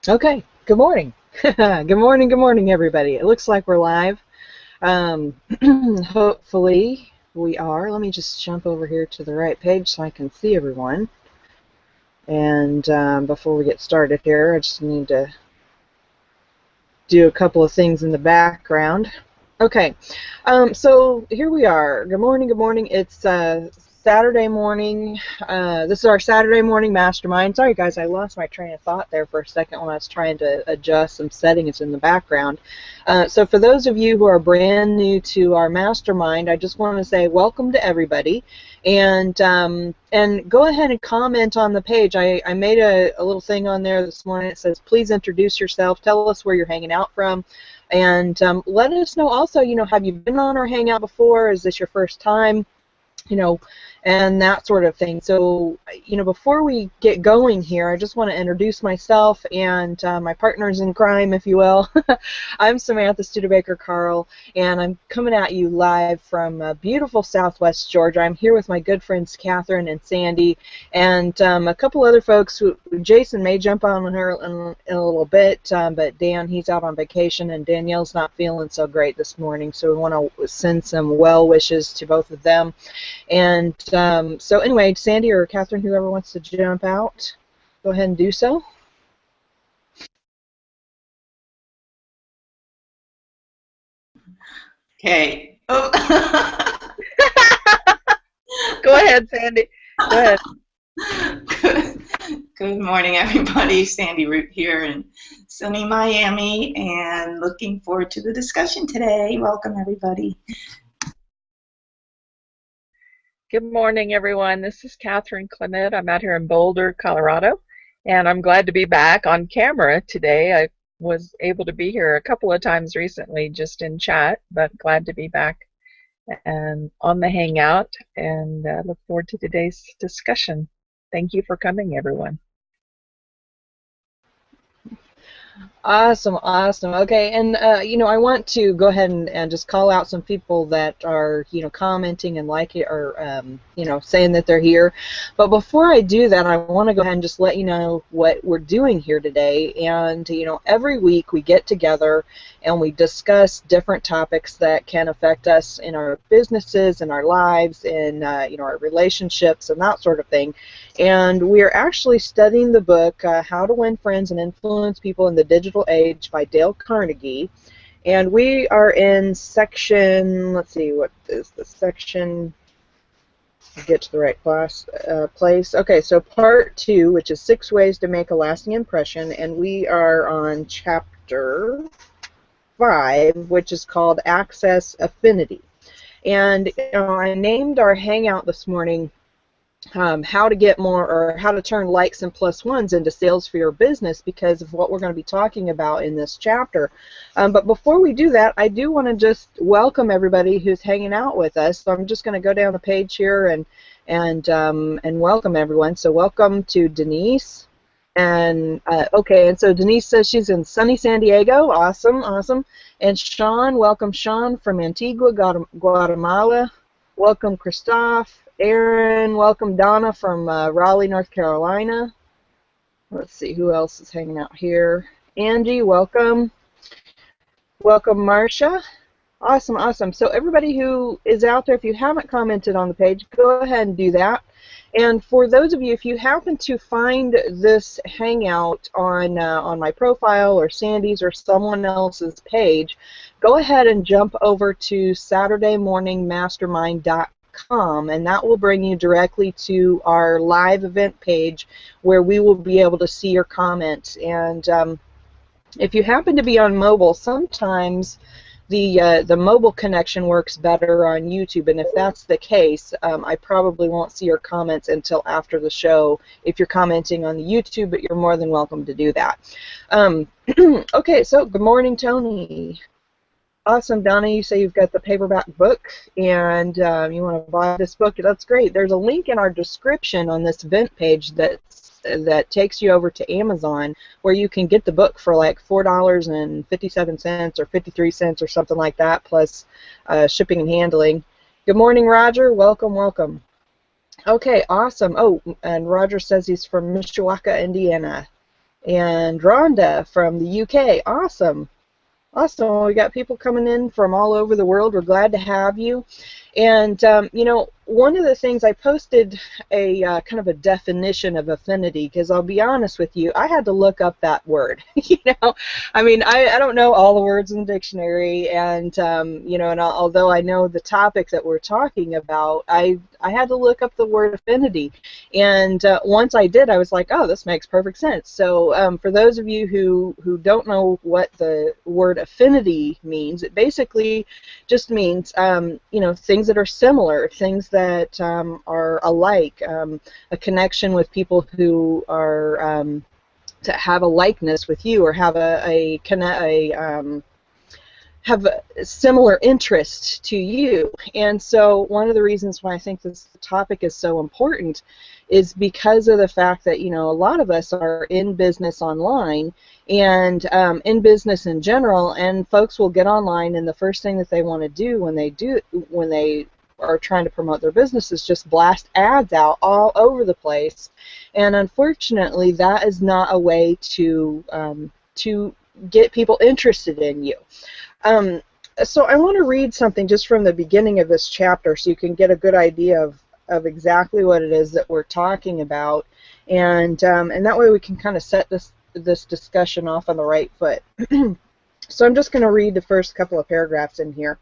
Okay, good morning. Good morning, everybody. It looks like we're live. Hopefully we are. Let me just jump over here to the right page so I can see everyone. And before we get started here, I just need to do a couple of things in the background. Okay, so here we are. Good morning, good morning. It's Saturday morning. This is our Saturday morning mastermind. Sorry guys, I lost my train of thought there for a second when I was trying to adjust some settings in the background. So for those of you who are brand new to our mastermind, I just want to say welcome to everybody. And go ahead and comment on the page. I made a little thing on there this morning. It says, please introduce yourself. Tell us where you're hanging out from. And let us know also, have you been on our Hangout before? Is this your first time? And that sort of thing. So, before we get going here, I just want to introduce myself and my partners in crime, if you will. I'm Samantha Studebaker-Carl, and I'm coming at you live from beautiful Southwest Georgia. I'm here with my good friends Catherine and Sandy, and a couple other folks. Jason may jump on her in a little bit, but Dan, he's out on vacation, and Danielle's not feeling so great this morning, so we want to send some well wishes to both of them. And so anyway, Sandy or Catherine, whoever wants to jump out, go ahead and do so. Okay. Oh. Go ahead, Sandy. Go ahead. Good morning, everybody. Sandy Root here in sunny Miami, and looking forward to the discussion today. Welcome, everybody. Good morning, everyone. This is Catherine Clement. I'm out here in Boulder, Colorado, and I'm glad to be back on camera today. I was able to be here a couple of times recently just in chat, but glad to be back and on the Hangout, and look forward to today's discussion. Thank you for coming, everyone. Awesome, awesome. Okay, and I want to go ahead and just call out some people that are commenting and like it, or saying that they're here. But before I do that, I want to go ahead and just let you know what we're doing here today. And every week we get together and we discuss different topics that can affect us in our businesses, in our lives, in our relationships, and that sort of thing. And we are actually studying the book How to Win Friends and Influence People in the Digital Age by Dale Carnegie. And we are in section, let's see, what is the section? Get to the right place. Okay, so part 2, which is 6 ways to make a lasting impression, and we are on chapter 5, which is called Access Affinity. And I named our Hangout this morning how to get more, or how to turn likes and plus ones into sales for your business, because of what we're going to be talking about in this chapter. But before we do that, I do want to just welcome everybody who's hanging out with us. So I'm just going to go down the page here and welcome everyone. So welcome to Denise. And okay, and so Denise says she's in sunny San Diego. Awesome, awesome. And Sean, welcome Sean from Antigua, Guatemala. Welcome Christophe. Aaron, welcome Donna from Raleigh, North Carolina. Let's see who else is hanging out here. Angie, welcome. Welcome Marcia. Awesome, awesome. So everybody who is out there, if you haven't commented on the page, go ahead and do that. And for those of you, if you happen to find this Hangout on my profile or Sandy's or someone else's page, go ahead and jump over to SaturdayMorningMastermind.com. And that will bring you directly to our live event page where we will be able to see your comments. And if you happen to be on mobile, sometimes the mobile connection works better on YouTube, and if that's the case, I probably won't see your comments until after the show if you're commenting on the YouTube, but you're more than welcome to do that. Okay, so good morning, Tony. Awesome, Donna, you say you've got the paperback book and you want to buy this book. That's great. There's a link in our description on this event page that takes you over to Amazon, where you can get the book for like $4.57 or 53 cents or something like that, plus shipping and handling. Good morning, Roger. Welcome, welcome. Okay, awesome. Oh, and Roger says he's from Mishawaka, Indiana. And Rhonda from the UK. Awesome. Awesome. Well, we got people coming in from all over the world. We're glad to have you. And, you know, one of the things I posted a kind of a definition of affinity, because I'll be honest with you, I had to look up that word. You know, I mean, I don't know all the words in the dictionary, and, you know, and although I know the topic that we're talking about, I had to look up the word affinity. And once I did, I was like, oh, this makes perfect sense. So for those of you who don't know what the word affinity means, it basically just means, you know, things that are similar, things that are alike, a connection with people who are to have a likeness with you, or have have a similar interest to you. And so one of the reasons why I think this topic is so important is because of the fact that, you know, a lot of us are in business online, and in business in general, and folks will get online, and the first thing that they want to do when they are trying to promote their business is just blast ads out all over the place. And unfortunately, that is not a way to get people interested in you. So I want to read something just from the beginning of this chapter so you can get a good idea of exactly what it is that we're talking about, and that way we can kind of set this discussion off on the right foot. So I'm just going to read the first couple of paragraphs in here.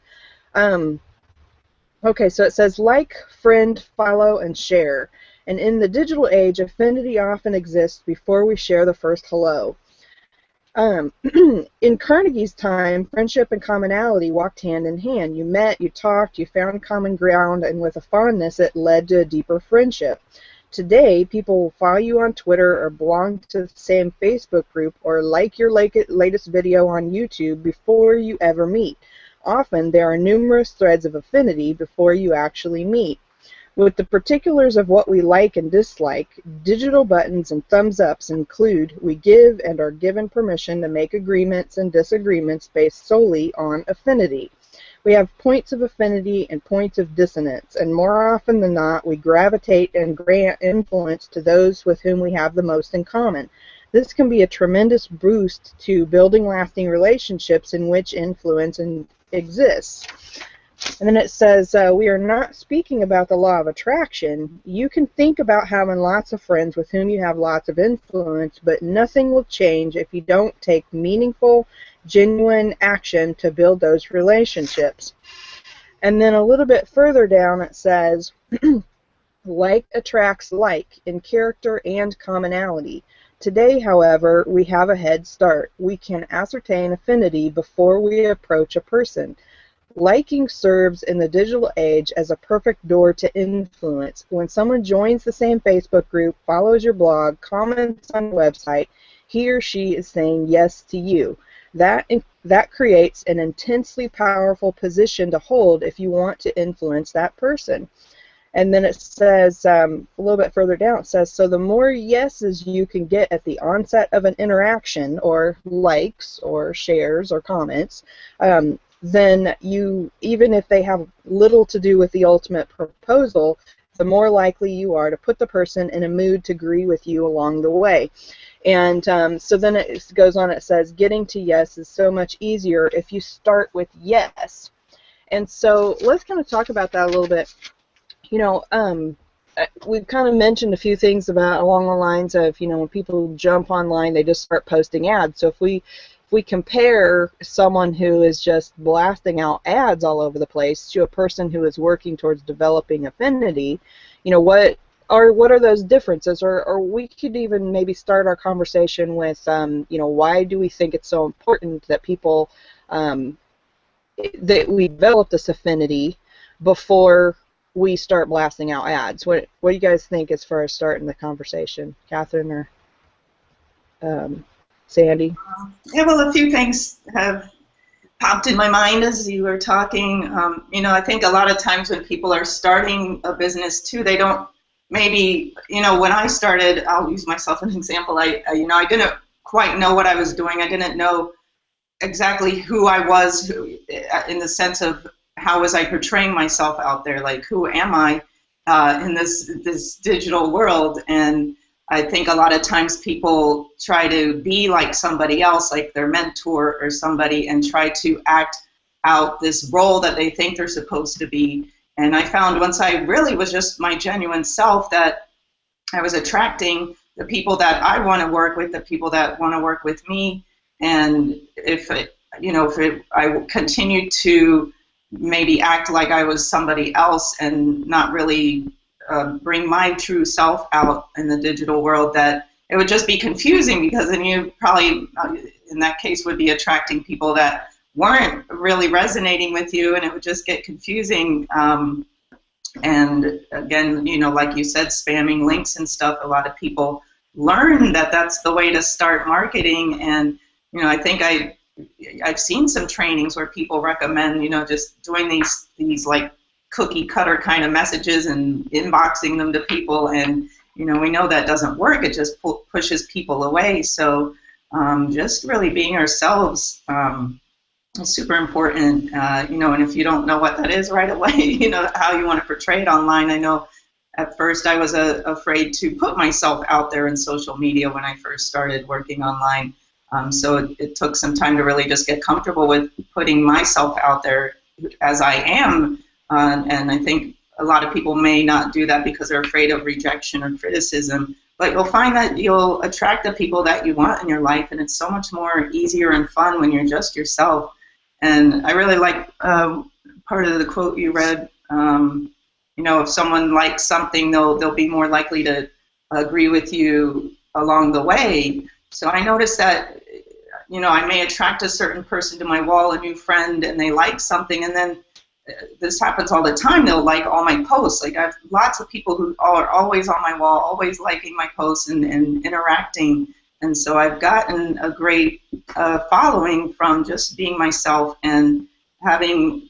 Okay, so it says, like, friend, follow, and share. And in the digital age, affinity often exists before we share the first hello. In Carnegie's time, friendship and commonality walked hand in hand. You met, you talked, you found common ground, and with a fondness, it led to a deeper friendship. Today, people will follow you on Twitter, or belong to the same Facebook group, or like your latest video on YouTube before you ever meet. Often, there are numerous threads of affinity before you actually meet. With the particulars of what we like and dislike, digital buttons and thumbs ups include we give and are given permission to make agreements and disagreements based solely on affinity. We have points of affinity and points of dissonance, and more often than not, we gravitate and grant influence to those with whom we have the most in common. This can be a tremendous boost to building lasting relationships in which influence exists. And then it says, we are not speaking about the law of attraction. You can think about having lots of friends with whom you have lots of influence, but nothing will change if you don't take meaningful, genuine action to build those relationships. And then a little bit further down it says, like attracts like in character and commonality. Today, however, we have a head start. We can ascertain affinity before we approach a person. Liking serves in the digital age as a perfect door to influence. When someone joins the same Facebook group, follows your blog, comments on your website, he or she is saying yes to you. That creates an intensely powerful position to hold if you want to influence that person. And then it says, a little bit further down, it says, so the more yeses you can get at the onset of an interaction, or likes, or shares, or comments, then you, even if they have little to do with the ultimate proposal, the more likely you are to put the person in a mood to agree with you along the way. And so then it goes on, it says, getting to yes is so much easier if you start with yes. And so let's kind of talk about that a little bit. You know, we've kind of mentioned a few things about along the lines of, you know, when people jump online, they just start posting ads. So if we compare someone who is just blasting out ads all over the place to a person who is working towards developing affinity, you know, what are those differences? Or we could even maybe start our conversation with, you know, why do we think it's so important that people, that we develop this affinity before we start blasting out ads? What do you guys think as far as starting the conversation, Catherine or Sandy? Yeah, well, a few things have popped in my mind as you were talking. You know, I think a lot of times when people are starting a business too, they don't maybe, you know, when I started, I'll use myself as an example, you know, I didn't quite know what I was doing. I didn't know exactly who I was in the sense of how was I portraying myself out there, like who am I in this digital world. And I think a lot of times people try to be like somebody else, like their mentor or somebody, and try to act out this role that they think they're supposed to be. And I found once I really was just my genuine self that I was attracting the people that I want to work with, the people that want to work with me. And if I continued to maybe act like I was somebody else and not really bring my true self out in the digital world, that it would just be confusing, because then you probably, in that case, would be attracting people that weren't really resonating with you, and it would just get confusing. And again, like you said, spamming links and stuff, a lot of people learn that that's the way to start marketing. And, I think I've seen some trainings where people recommend, just doing these like cookie cutter kind of messages and inboxing them to people. And, we know that doesn't work. It just pushes people away. So just really being ourselves is super important, and if you don't know what that is right away, how you want to portray it online. I know at first I was afraid to put myself out there in social media when I first started working online. So it took some time to really just get comfortable with putting myself out there as I am. And I think a lot of people may not do that because they're afraid of rejection or criticism. But you'll find that you'll attract the people that you want in your life, and it's so much more easier and fun when you're just yourself. And I really like part of the quote you read. If someone likes something, they'll be more likely to agree with you along the way. So I noticed that, I may attract a certain person to my wall, a new friend, and they like something, and then this happens all the time. They'll like all my posts. Like, I have lots of people who are always on my wall, always liking my posts and interacting. And so I've gotten a great following from just being myself and having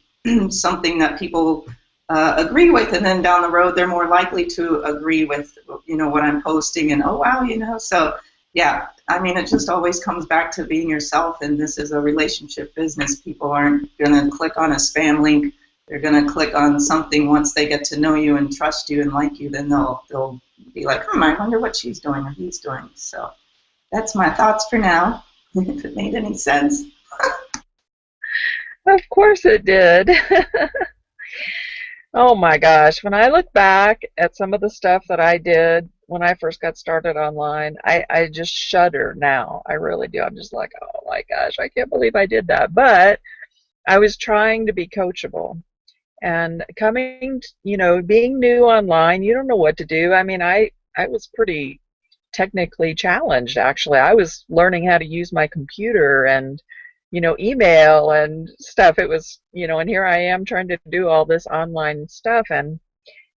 something that people agree with, and then down the road they're more likely to agree with what I'm posting, and oh wow, so yeah, I mean, it just always comes back to being yourself. And this is a relationship business. People aren't going to click on a spam link. They're going to click on something once they get to know you and trust you and like you. Then they'll be like, I wonder what she's doing or he's doing. So that's my thoughts for now, if it made any sense. Of course it did. Oh my gosh, when I look back at some of the stuff that I did when I first got started online, I just shudder now. I really do. I'm just like, oh my gosh, I can't believe I did that. But I was trying to be coachable. And being new online, you don't know what to do. I mean, I was pretty technically challenged, actually. I was learning how to use my computer and email and stuff. It was, and here I am trying to do all this online stuff. And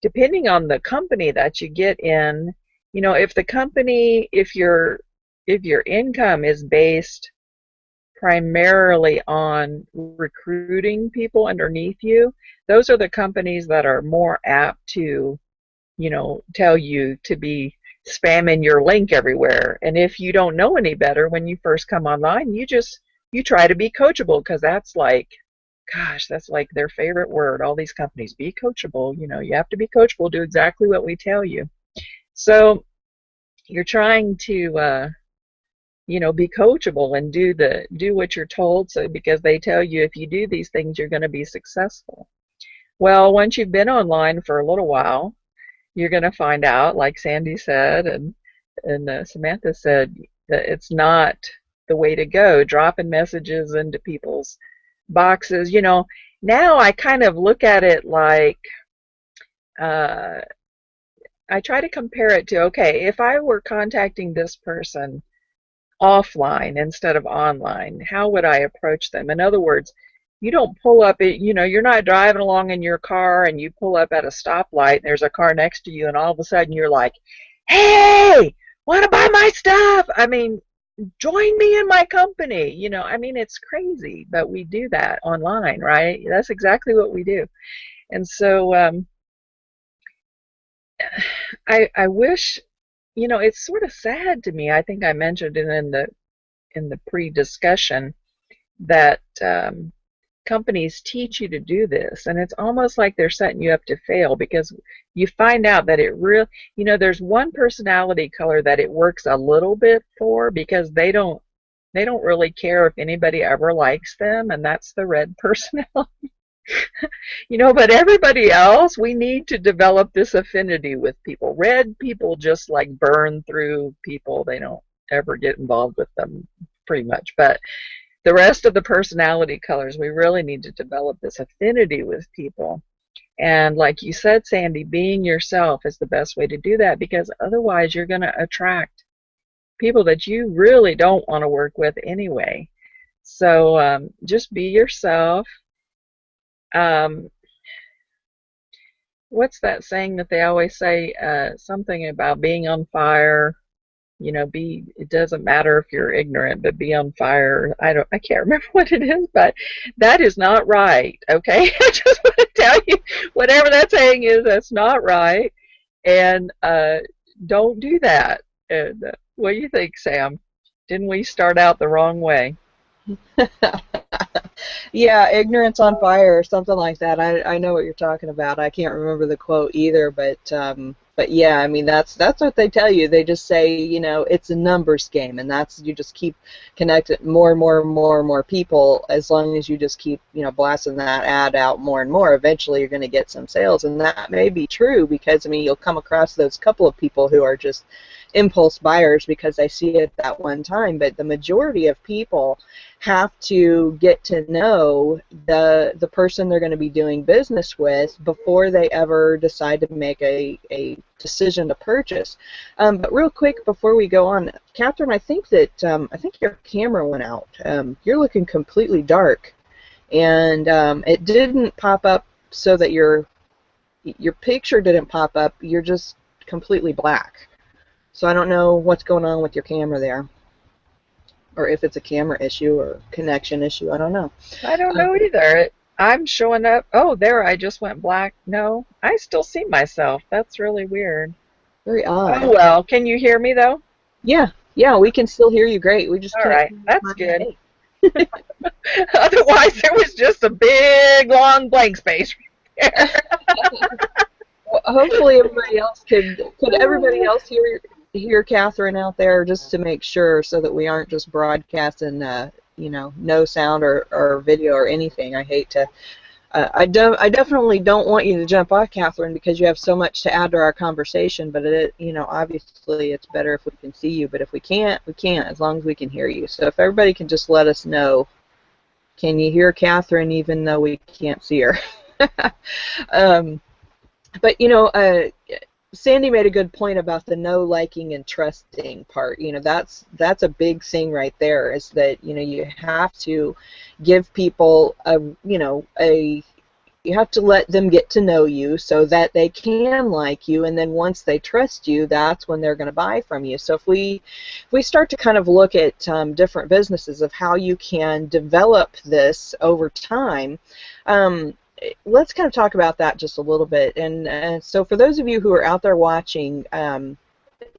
depending on the company that you get in, if your income is based primarily on recruiting people underneath you, those are the companies that are more apt to, tell you to be spamming your link everywhere. And if you don't know any better when you first come online, you try to be coachable, because that's like, gosh, that's like their favorite word. All these companies, be coachable. You have to be coachable, do exactly what we tell you. So you're trying to be coachable and do what you're told, so because they tell you if you do these things you're going to be successful. Well, once you've been online for a little while, you're going to find out, like Sandy said and Samantha said, that it's not the way to go, dropping messages into people's boxes. Now I kind of look at it like, I try to compare it to, okay, if I were contacting this person offline instead of online, how would I approach them? In other words, you don't pull up, you're not driving along in your car and you pull up at a stoplight and there's a car next to you and all of a sudden you're like, hey, want to buy my stuff? I mean, join me in my company. I mean, it's crazy, but we do that online, right? That's exactly what we do. And so I wish, it's sort of sad to me. I think I mentioned it in the pre-discussion that companies teach you to do this, and it's almost like they're setting you up to fail, because you find out that it really, there's one personality color that it works a little bit for, because they don't really care if anybody ever likes them, and that's the red personality. But everybody else, we need to develop this affinity with people. Red people just like burn through people. They don't ever get involved with them pretty much. But the rest of the personality colors, we really need to develop this affinity with people. And like you said, Sandy, being yourself is the best way to do that, because otherwise you're going to attract people that you really don't want to work with anyway. So just be yourself. Um, what's that saying that they always say? Something about being on fire. It doesn't matter if you're ignorant, but be on fire. I can't remember what it is, but that is not right. Okay, I just want to tell you, whatever that saying is, that's not right, and don't do that. And what do you think, Sam? Didn't we start out the wrong way? Yeah, ignorance on fire or something like that. I know what you're talking about. I can't remember the quote either, but yeah, I mean that's what they tell you. They just say, it's a numbers game, and that's, you just keep connecting more and more and more and more people. As long as you just keep, blasting that ad out more and more, eventually you're going to get some sales. And that may be true, because I mean, you'll come across those couple of people who are just impulse buyers because they see it that one time, but the majority of people have to get to know the person they're going to be doing business with before they ever decide to make a decision to purchase. But real quick before we go on, Catherine, I think your camera went out. You're looking completely dark, and it didn't pop up so that your picture didn't pop up. You're just completely black. So I don't know what's going on with your camera there, or if it's a camera issue or connection issue. I don't know. I don't know either. I'm showing up. Oh, there, I just went black. No, I still see myself. That's really weird. Very odd. Oh, well, can you hear me, though? Yeah, we can still hear you great. We just All can't right, hear that's my good. name. Otherwise, there was just a big, long blank space right there. Well, hopefully everybody else could everybody else hear Catherine out there, just to make sure, so that we aren't just broadcasting no sound or video or anything. I hate to I definitely don't want you to jump off, Catherine, because you have so much to add to our conversation, but obviously it's better if we can see you, but if we can't, we can't, as long as we can hear you. So if everybody can just let us know, can you hear Catherine even though we can't see her? But Sandy made a good point about the know, liking, and trusting part. That's a big thing right there, is that you have to give people you have to let them get to know you so that they can like you, and then once they trust you, that's when they're going to buy from you. So if we start to kind of look at different businesses of how you can develop this over time, let's kind of talk about that just a little bit. And so for those of you who are out there watching,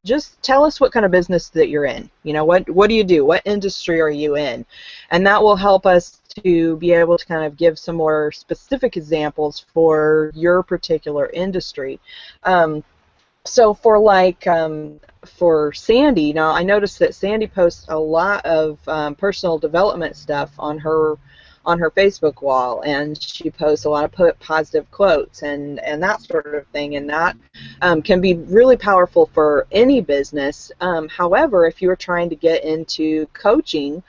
just tell us what kind of business that you're in. What do you do? What industry are you in? And that will help us to be able to kind of give some more specific examples for your particular industry. So for Sandy, now I noticed that Sandy posts a lot of personal development stuff on her Facebook wall, and she posts a lot of positive quotes and that sort of thing, and that can be really powerful for any business. However, if you are trying to get into coaching,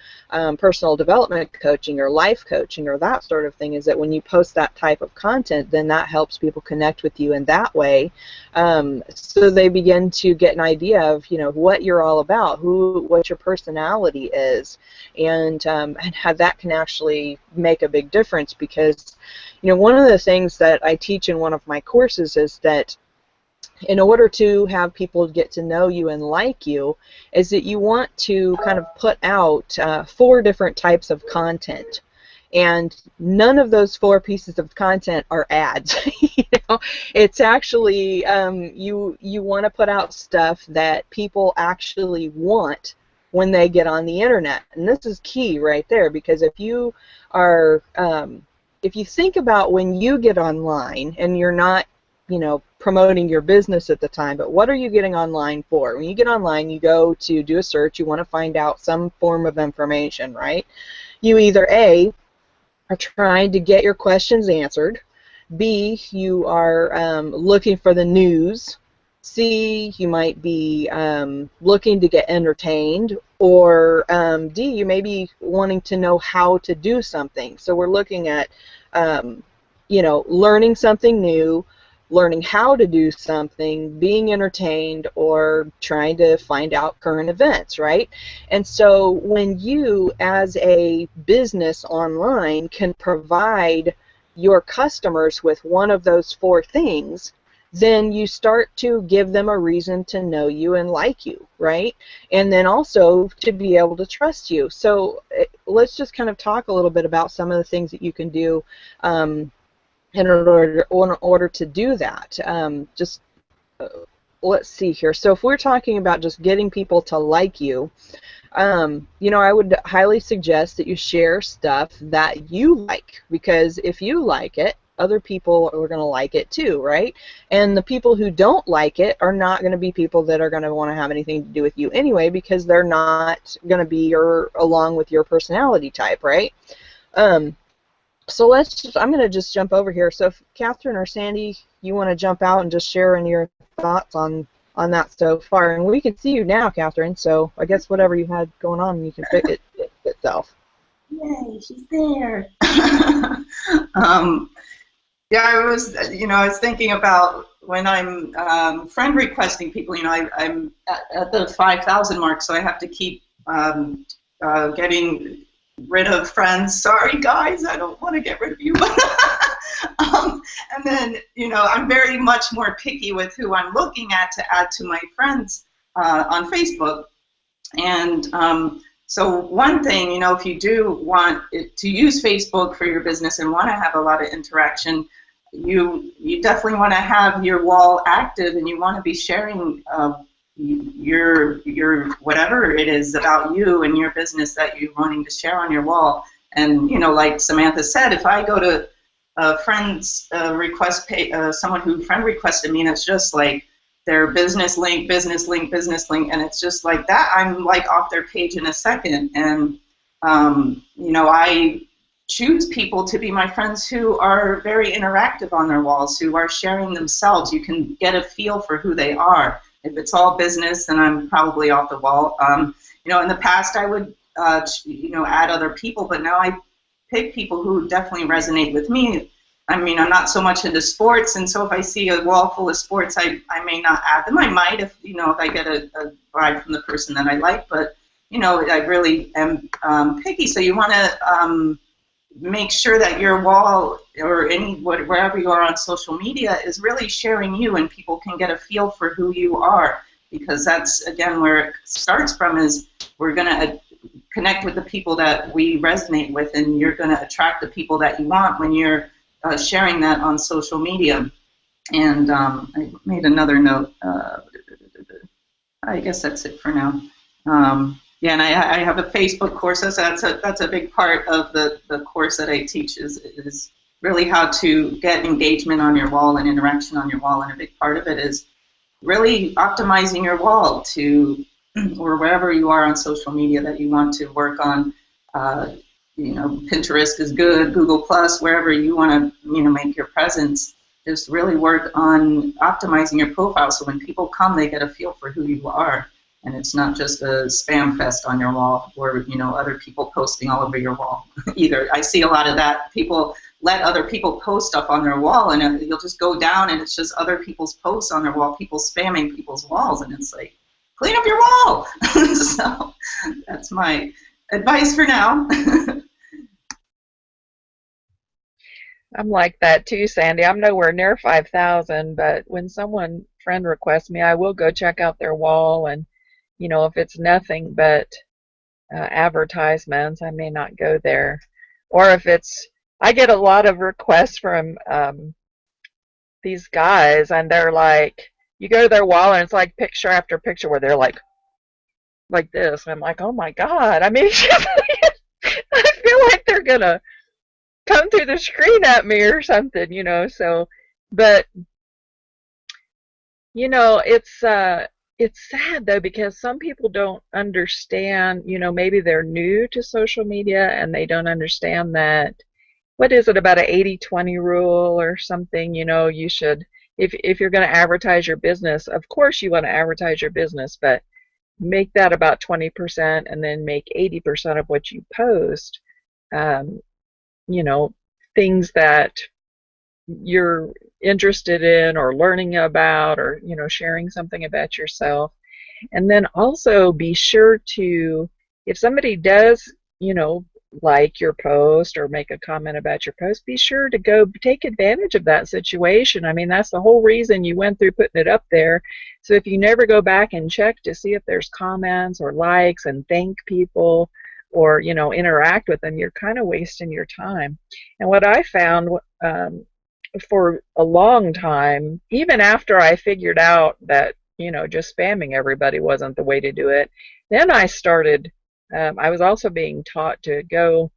personal development coaching or life coaching or that sort of thing, is that when you post that type of content, then that helps people connect with you in that way, so they begin to get an idea of what you're all about, what your personality is, and how that can actually make a big difference. Because one of the things that I teach in one of my courses is that in order to have people get to know you and like you, is that you want to kind of put out 4 different types of content. And none of those 4 pieces of content are ads. It's actually you want to put out stuff that people actually want when they get on the internet. And this is key right there, because if you are, if you think about when you get online and you're not, you know, promoting your business at the time, but what are you getting online for? When you get online, you go to do a search, you want to find out some form of information, right? You either A, are trying to get your questions answered, B, you are looking for the news, C, you might be looking to get entertained, or D, you may be wanting to know how to do something. So we're looking at, you know, learning something new, learning how to do something, being entertained, or trying to find out current events, right? And so when you, as a business online, can provide your customers with one of those four things, then you start to give them a reason to know you and like you, right? And then also to be able to trust you. So let's just kind of talk a little bit about some of the things that you can do in order to do that. Just let's see here. So if we're talking about just getting people to like you, you know, I would highly suggest that you share stuff that you like, because if you like it, other people are going to like it too, right? And the people who don't like it are not going to be people that are going to want to have anything to do with you anyway, because they're not going to be along with your personality type, right? So I'm going to just jump over here. So if Catherine or Sandy, you want to jump out and just share any of your thoughts on that so far. And we can see you now, Catherine, so I guess whatever you had going on, you can fix it itself. Yay, she's there. Yeah, I was thinking about when I'm friend requesting people, I'm at the 5,000 mark, so I have to keep getting rid of friends. Sorry, guys, I don't want to get rid of you. And then, I'm very much more picky with who I'm looking at to add to my friends on Facebook. And so one thing, if you do want to use Facebook for your business and want to have a lot of interaction, you definitely want to have your wall active, and you want to be sharing your whatever it is about you and your business that you're wanting to share on your wall. And like Samantha said, if I go to friends request page, someone who friend requested me, and it's just like their business link, and it's just like that, I'm like off their page in a second. And I choose people to be my friends who are very interactive on their walls, who are sharing themselves. You can get a feel for who they are. If it's all business, then I'm probably off the wall. In the past I would add other people, but now I pick people who definitely resonate with me. I'm not so much into sports, and so if I see a wall full of sports, I may not add them. I might if I get a vibe from the person that I like, but I really am picky. So you want to make sure that your wall or wherever you are on social media is really sharing you, and people can get a feel for who you are, because that's again where it starts from. Is we're going to connect with the people that we resonate with, and you're going to attract the people that you want when you're sharing that on social media. And I made another note. I guess that's it for now. Yeah, and I have a Facebook course. That's a big part of the course that I teach is really how to get engagement on your wall and interaction on your wall. And a big part of it is really optimizing your wall to, or wherever you are on social media that you want to work on. Pinterest is good, Google Plus, wherever you want to make your presence. Just really work on optimizing your profile, so when people come, they get a feel for who you are. And it's not just a spam fest on your wall, or other people posting all over your wall either. I see a lot of that. People let other people post stuff on their wall, and you'll just go down and it's just other people's posts on their wall, people spamming people's walls, and it's like, clean up your wall. So that's my advice for now. I'm like that too, Sandy. I'm nowhere near 5,000, but when someone friend requests me, I will go check out their wall, and if it's nothing but advertisements, I may not go there. Or if I get a lot of requests from these guys, and they're like, you go to their wall and it's like picture after picture where they're like like this. I'm like, oh my God. I mean, I feel like they're gonna come through the screen at me or something, So, but it's sad though because some people don't understand. Maybe they're new to social media and they don't understand that. What is it about a 80-20 rule or something? You should, if you're going to advertise your business, of course you want to advertise your business, but make that about 20% and then make 80% of what you post, um, you know, things that you're interested in or learning about, or sharing something about yourself. And then also be sure to, if somebody does like your post or make a comment about your post, be sure to go take advantage of that situation. I mean, that's the whole reason you went through putting it up there. So if you never go back and check to see if there's comments or likes and thank people or interact with them, you're kind of wasting your time. And what I found, for a long time, even after I figured out that just spamming everybody wasn't the way to do it, then I started, I was also being taught to go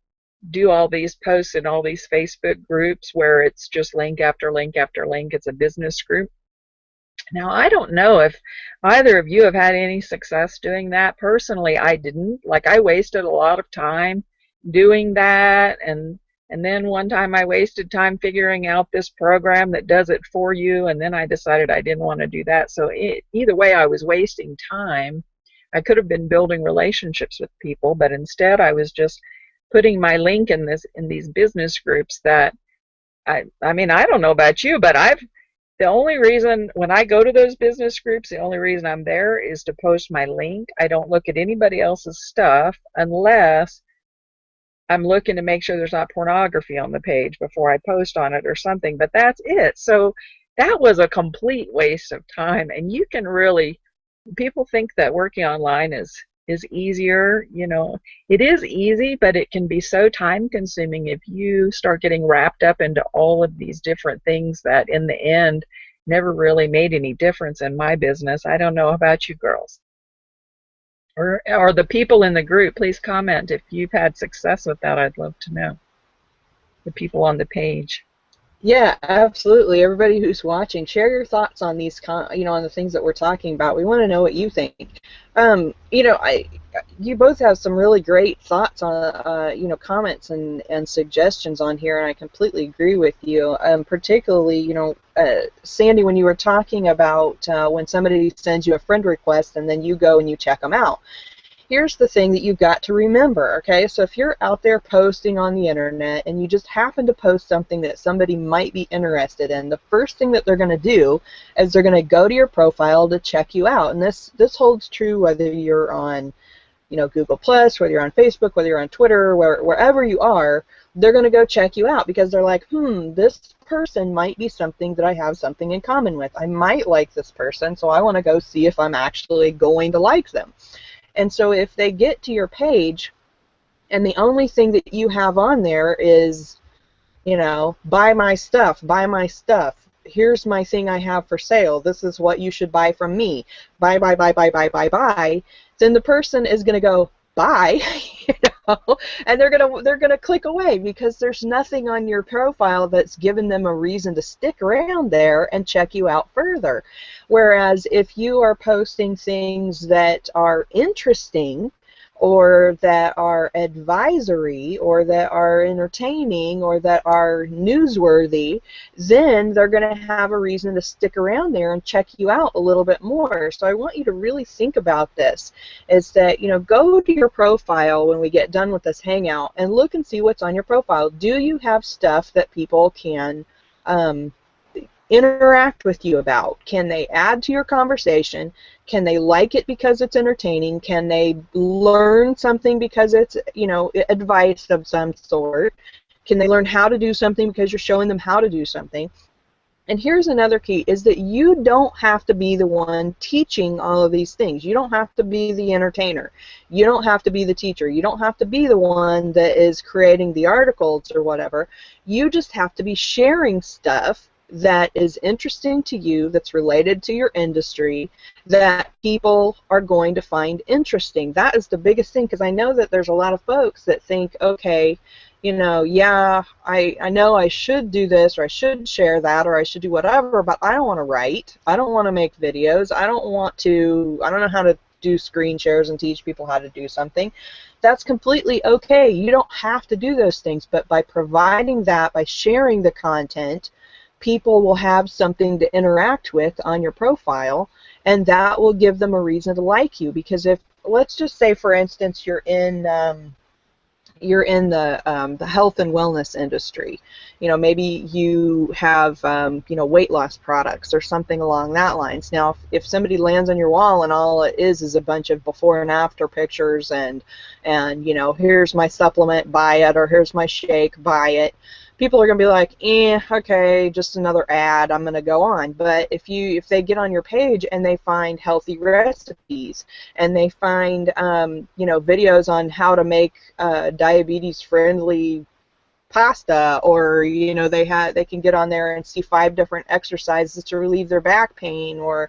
do all these posts in all these Facebook groups where it's just link after link after link. It's a business group. Now, I don't know if either of you have had any success doing that. Personally, I didn't. Like, I wasted a lot of time doing that, and then one time I wasted time figuring out this program that does it for you, and then I decided I didn't want to do that. So either way, I was wasting time. I could have been building relationships with people, but instead I was just putting my link in these business groups that I mean, I don't know about you, but the only reason when I go to those business groups, the only reason I'm there is to post my link. I don't look at anybody else's stuff unless I'm looking to make sure there's not pornography on the page before I post on it or something, but that's it. So that was a complete waste of time. And you can really, people think that working online is easier. It is easy, but it can be so time consuming if you start getting wrapped up into all of these different things that in the end never really made any difference in my business. I don't know about you girls or the people in the group. Please comment if you've had success with that. I'd love to know, the people on the page. Yeah, absolutely. Everybody who's watching, share your thoughts on these, on the things that we're talking about. We want to know what you think. You both have some really great thoughts on, comments and suggestions on here, and I completely agree with you. Particularly, Sandy, when you were talking about when somebody sends you a friend request and then you go and you check them out. Here's the thing that you've got to remember, okay? So if you're out there posting on the internet and you just happen to post something that somebody might be interested in, the first thing that they're going to do is they're going to go to your profile to check you out. And this holds true whether you're on, Google Plus, whether you're on Facebook, whether you're on Twitter, wherever you are, they're going to go check you out because they're like, this person might be something that I have something in common with. I might like this person, so I want to go see if I'm actually going to like them. And so if they get to your page and the only thing that you have on there is, buy my stuff, here's my thing I have for sale, this is what you should buy from me, buy, then the person is going to go, buy, and they're gonna click away because there's nothing on your profile that's given them a reason to stick around there and check you out further. Whereas if you are posting things that are interesting or that are advisory or that are entertaining or that are newsworthy, then they're going to have a reason to stick around there and check you out a little bit more. So I want you to really think about this, is that, go to your profile when we get done with this hangout and look and see what's on your profile. Do you have stuff that people can interact with you about? Can they add to your conversation? Can they like it because it's entertaining? Can they learn something because it's, advice of some sort? Can they learn how to do something because you're showing them how to do something? And here's another key, is that you don't have to be the one teaching all of these things. You don't have to be the entertainer. You don't have to be the teacher. You don't have to be the one that is creating the articles or whatever. You just have to be sharing stuff that is interesting to you, that's related to your industry, that people are going to find interesting. That is the biggest thing, because I know that there's a lot of folks that think, okay, you know, yeah, I know I should do this, or I should share that, or I should do whatever, but I don't want to write. I don't want to make videos. I don't know how to do screen shares and teach people how to do something. That's completely okay. You don't have to do those things, but by providing that, by sharing the content, people will have something to interact with on your profile, and that will give them a reason to like you. Because if, let's just say, for instance, you're in the health and wellness industry. You know, maybe you have you know, weight loss products or something along that lines. Now, if somebody lands on your wall and all it is a bunch of before and after pictures and you know, here's my supplement, buy it, or here's my shake, buy it, people are going to be like, okay, just another ad, I'm going to go on. But if they get on your page and they find healthy recipes, and they find you know, videos on how to make diabetes-friendly pasta, or you know, they can get on there and see 5 different exercises to relieve their back pain, or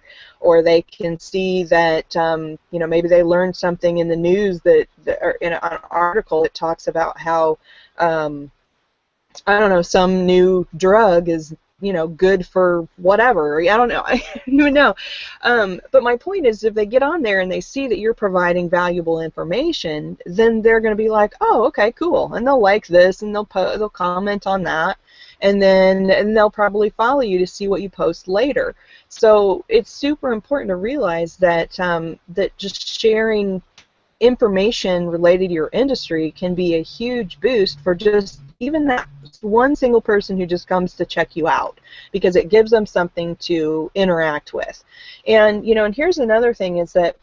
they can see that you know, maybe they learned something in the news or in an article that talks about how I don't know, some new drug is, you know, good for whatever. I don't know. I don't even know. But my point is, if they get on there and they see that you're providing valuable information, then they're going to be like, oh, okay, cool. And they'll like this, and they'll comment on that, and they'll probably follow you to see what you post later. So it's super important to realize that that just sharing information related to your industry can be a huge boost for just even that one single person who just comes to check you out, because it gives them something to interact with. And you know, and here's another thing is that,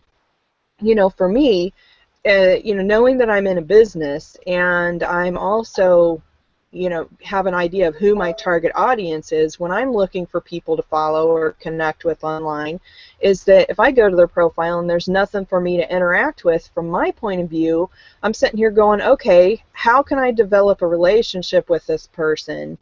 you know, for me, you know, knowing that I'm in a business and I'm also, you know, have an idea of who my target audience is when I'm looking for people to follow or connect with online, is that if I go to their profile and there's nothing for me to interact with from my point of view, I'm sitting here going, okay, how can I develop a relationship with this person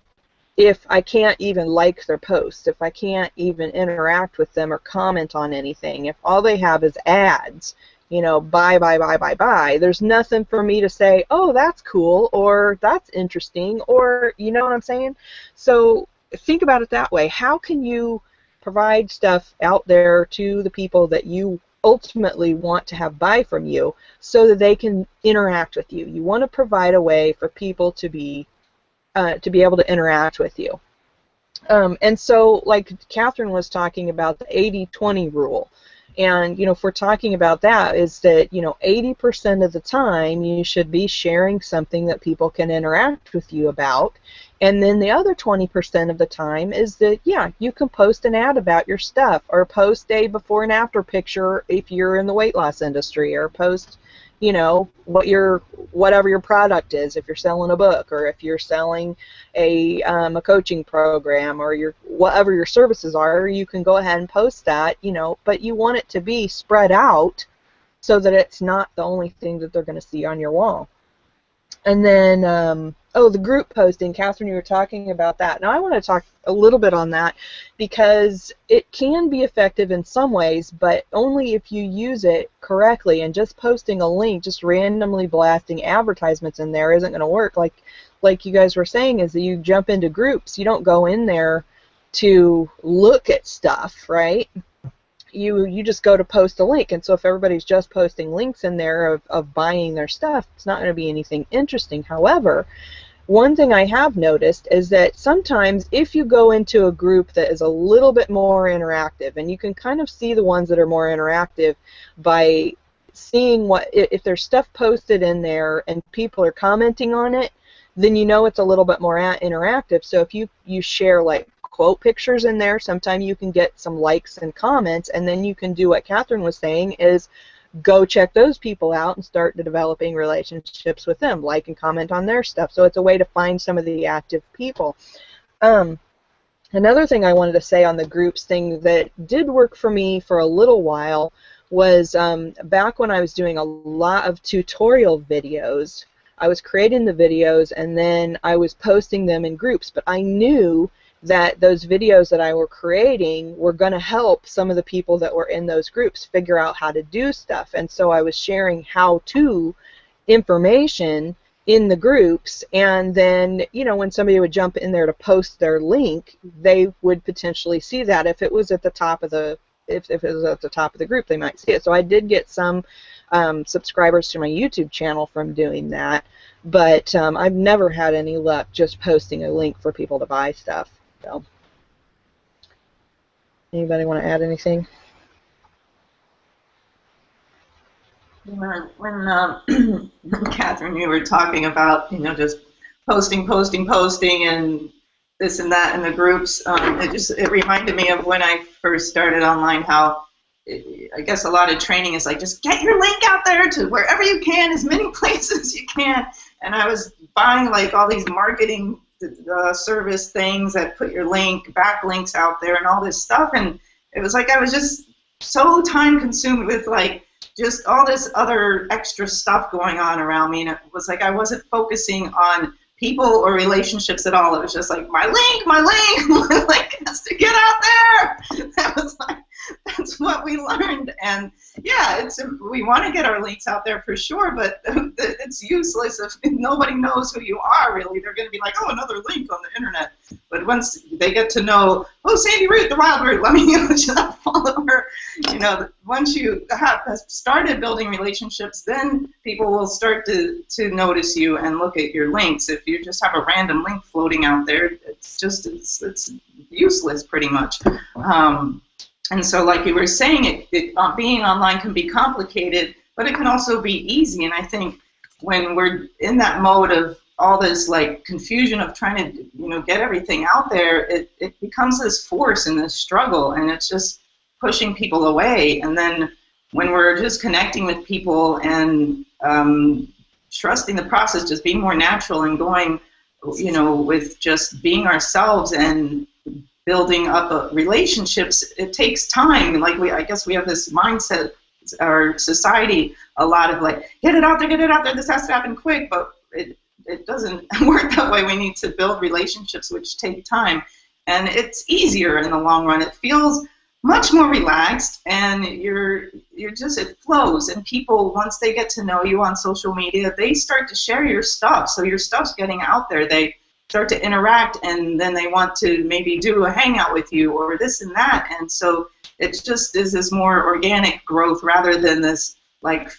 if I can't even like their post, if I can't even interact with them or comment on anything, if all they have is ads, you know, buy, buy, buy, buy, buy. There's nothing for me to say, oh, that's cool, or that's interesting, or, you know what I'm saying? So think about it that way. How can you provide stuff out there to the people that you ultimately want to have buy from you so that they can interact with you? You want to provide a way for people to be able to interact with you. And so, like Catherine was talking about the 80-20 rule. And, you know, if we're talking about that, is that, you know, 80% of the time you should be sharing something that people can interact with you about. And then the other 20% of the time is that, yeah, you can post an ad about your stuff, or post a before and after picture if you're in the weight loss industry, or post, you know, whatever your product is, if you're selling a book, or if you're selling a coaching program, or whatever your services are, you can go ahead and post that, you know, but you want it to be spread out so that it's not the only thing that they're going to see on your wall. And then, oh, the group posting, Catherine, you were talking about that. Now I want to talk a little bit on that, because it can be effective in some ways, but only if you use it correctly. And just posting a link, just randomly blasting advertisements in there isn't going to work. Like you guys were saying, is that you jump into groups. You don't go in there to look at stuff, right? You just go to post a link, and so if everybody's just posting links in there of buying their stuff, it's not going to be anything interesting. However, one thing I have noticed is that sometimes if you go into a group that is a little bit more interactive, and you can kind of see the ones that are more interactive by seeing if there's stuff posted in there and people are commenting on it, then you know it's a little bit more interactive. So if you share like quote pictures in there, sometimes you can get some likes and comments, and then you can do what Catherine was saying, is go check those people out and start developing relationships with them, like and comment on their stuff. So it's a way to find some of the active people. Another thing I wanted to say on the groups thing that did work for me for a little while was back when I was doing a lot of tutorial videos. I was creating the videos and then I was posting them in groups, but I knew that those videos that I were creating were going to help some of the people that were in those groups figure out how to do stuff. And so I was sharing how-to information in the groups, and then, you know, when somebody would jump in there to post their link, they would potentially see that. If it was at the top of the if it was at the top of the group, they might see it. So I did get some subscribers to my YouTube channel from doing that, but I've never had any luck just posting a link for people to buy stuff. So, anybody want to add anything? When Catherine, you were talking about, you know, just posting, and this and that in the groups, it reminded me of when I first started online, how I guess a lot of training is like, just get your link out there to wherever you can, as many places as you can. And I was buying like all these marketing service things that put your link, backlinks out there and all this stuff. And it was like I was just so time consumed with like just all this other extra stuff going on around me. And it was like I wasn't focusing on people or relationships at all. It was just like, my link, my link has to get out there. That was like, that's what we learned. And yeah, we want to get our links out there for sure, but it's useless if nobody knows who you are, really. They're going to be like, oh, another link on the internet. But once they get to know, oh, Sandy Root, the Wild Root, let me follow her. You know, once you have started building relationships, then people will start to notice you and look at your links. If you just have a random link floating out there, it's useless pretty much. And so, like you were saying, being online can be complicated, but it can also be easy. And I think when we're in that mode of all this like confusion of trying to, you know, get everything out there, it becomes this force and this struggle, and it's just pushing people away. And then when we're just connecting with people and trusting the process, just being more natural and going, you know, with just being ourselves and building up relationships, it takes time. Like I guess we have this mindset, our society, a lot of like, get it out there, this has to happen quick, but it doesn't work that way. We need to build relationships which take time, and it's easier in the long run. It feels much more relaxed, and it flows. And people, once they get to know you on social media, they start to share your stuff. So your stuff's getting out there. They start to interact, and then they want to maybe do a hangout with you or this and that. And so it just is this more organic growth rather than this like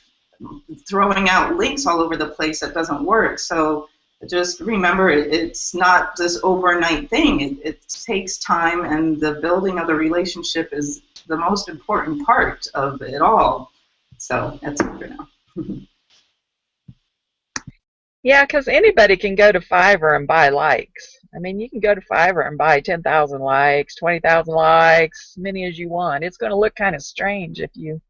throwing out links all over the place that doesn't work. So just remember, it's not this overnight thing. It takes time, and the building of the relationship is the most important part of it all. So that's it for now. Yeah, because anybody can go to Fiverr and buy likes. I mean, you can go to Fiverr and buy 10,000 likes, 20,000 likes, as many as you want. It's going to look kind of strange if you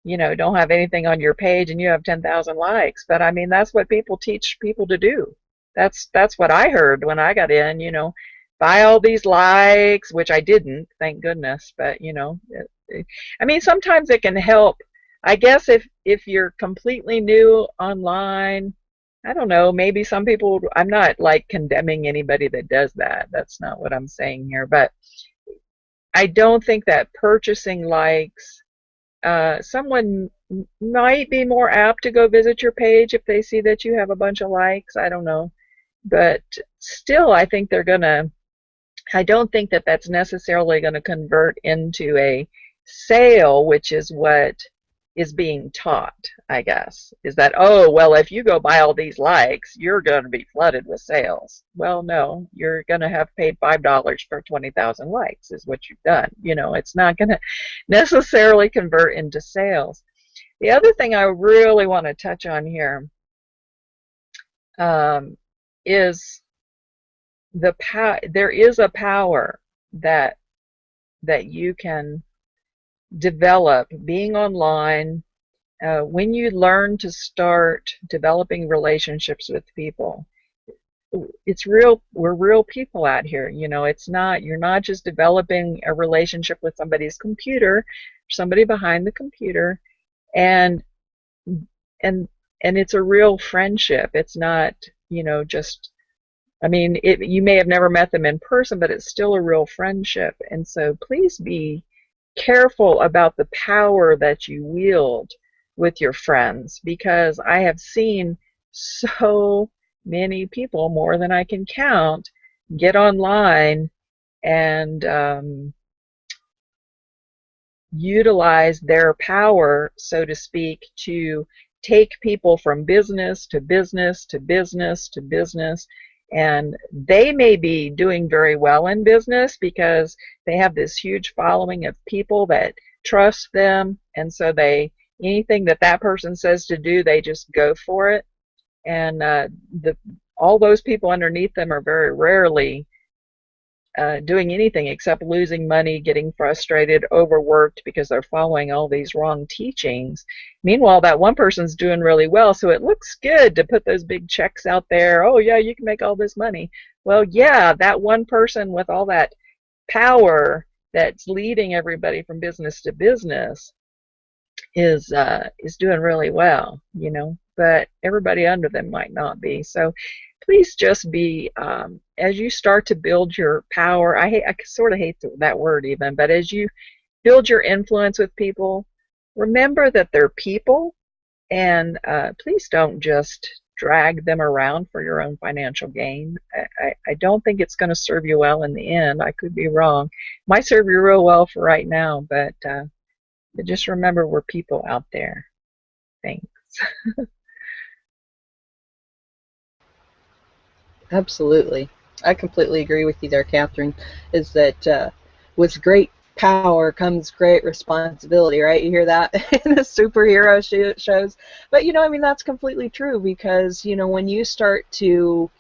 don't have anything on your page and you have 10,000 likes. But I mean, that's what people teach people to do. That's what I heard when I got in, buy all these likes, which I didn't, thank goodness. But, I mean, sometimes it can help. I guess if you're completely new online, I don't know, maybe some people, I'm not like condemning anybody that does that. That's not what I'm saying here. But I don't think that purchasing likes, someone might be more apt to go visit your page if they see that you have a bunch of likes. I don't know. But still, I think I don't think that that's necessarily going to convert into a sale, which is what is being taught, I guess, is that, oh, well, if you go buy all these likes, you're going to be flooded with sales. Well, no, you're going to have paid $5 for 20,000 likes is what you've done. It's not going to necessarily convert into sales. The other thing I really want to touch on here is there is a power that you can develop being online when you learn to start developing relationships with people. We're real people out here. You're not just developing a relationship with somebody's computer, somebody behind the computer, and it's a real friendship. It's not just I mean, you may have never met them in person, but it's still a real friendship. And so please be careful about the power that you wield with your friends, because I have seen so many people, more than I can count, get online and utilize their power, so to speak, to take people from business to business to business to business. And they may be doing very well in business because they have this huge following of people that trust them. And so anything that that person says to do, they just go for it. And all those people underneath them are very rarely doing anything except losing money, getting frustrated, overworked because they're following all these wrong teachings. Meanwhile, that one person's doing really well, so it looks good to put those big checks out there. Oh, yeah, you can make all this money. Well, yeah, that one person with all that power that's leading everybody from business to business is doing really well, but everybody under them might not be. So please just be, as you start to build your power, I sort of hate that word even, but as you build your influence with people, remember that they're people, and please don't just drag them around for your own financial gain. I don't think it's going to serve you well in the end. I could be wrong. Might serve you real well for right now, but just remember we're people out there. Thanks. Absolutely. I completely agree with you there, Catherine, is that with great power comes great responsibility, right? You hear that in the superhero shows. But, I mean, that's completely true because, when you start to,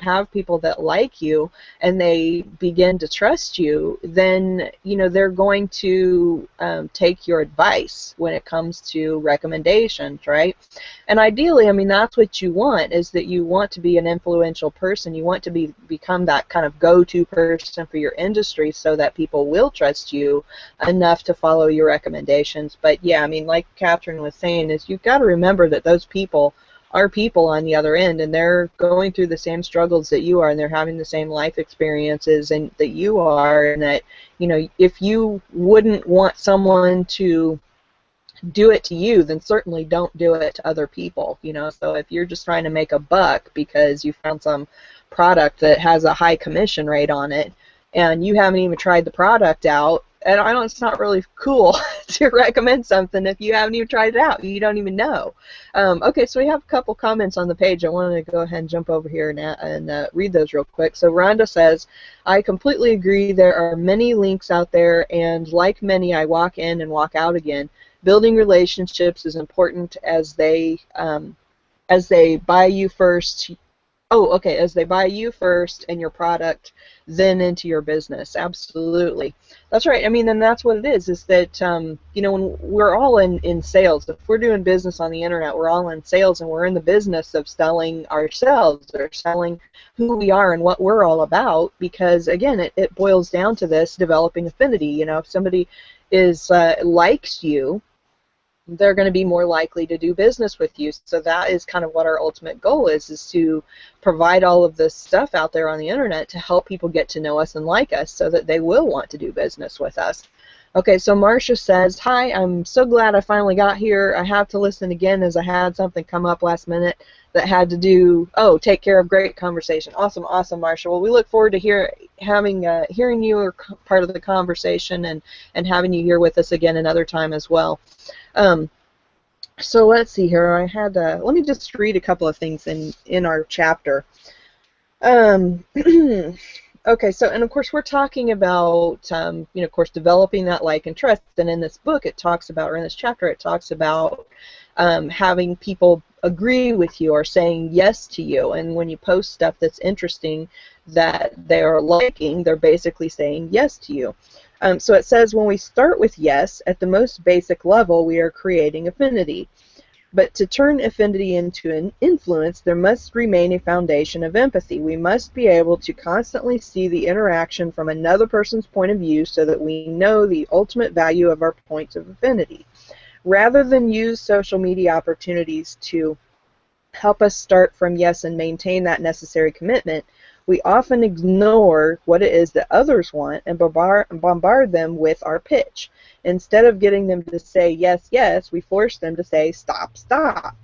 have people that like you and they begin to trust you, then, they're going to take your advice when it comes to recommendations, right? And ideally, I mean, that's what you want, is that you want to be an influential person. You want to become that kind of go-to person for your industry so that people will trust you enough to follow your recommendations. But yeah, I mean, like Catherine was saying, is you've got to remember that those people are people on the other end, and they're going through the same struggles that you are, and they're having the same life experiences and that you are, and that, if you wouldn't want someone to do it to you, then certainly don't do it to other people, So if you're just trying to make a buck because you found some product that has a high commission rate on it and you haven't even tried the product out, and I know it's not really cool to recommend something if you haven't even tried it out. You don't even know. Okay, so we have a couple comments on the page. I wanted to go ahead and jump over here and read those real quick. So Rhonda says, I completely agree. There are many links out there, and like many, I walk in and walk out again. Building relationships is important as they buy you first. Oh, okay, as they buy you first and your product, then into your business. Absolutely. That's right. I mean, and that's what it is that, when we're all in sales, if we're doing business on the internet, we're all in sales, and we're in the business of selling ourselves or selling who we are and what we're all about, because, again, it boils down to this developing affinity. If somebody likes you, they're going to be more likely to do business with you. So that is kind of what our ultimate goal is to provide all of this stuff out there on the internet to help people get to know us and like us so that they will want to do business with us. Okay, so Marcia says, hi, I'm so glad I finally got here. I have to listen again as I had something come up last minute that had to do, take care of great conversation. Awesome, awesome, Marcia. Well, we look forward to hearing you or part of the conversation and having you here with us again another time as well. So let's see here. Let me just read a couple of things in our chapter. Okay, so, and of course we're talking about, of course, developing that like and trust. And in this book it talks about, or in this chapter it talks about having people agree with you or saying yes to you. And when you post stuff that's interesting that they're liking, they're basically saying yes to you. So it says, when we start with yes, at the most basic level, we are creating affinity. But to turn affinity into an influence, there must remain a foundation of empathy. We must be able to constantly see the interaction from another person's point of view so that we know the ultimate value of our points of affinity. Rather than use social media opportunities to help us start from yes and maintain that necessary commitment, We often ignore what it is that others want and bombard them with our pitch. Instead of getting them to say yes, yes, we force them to say stop, stop.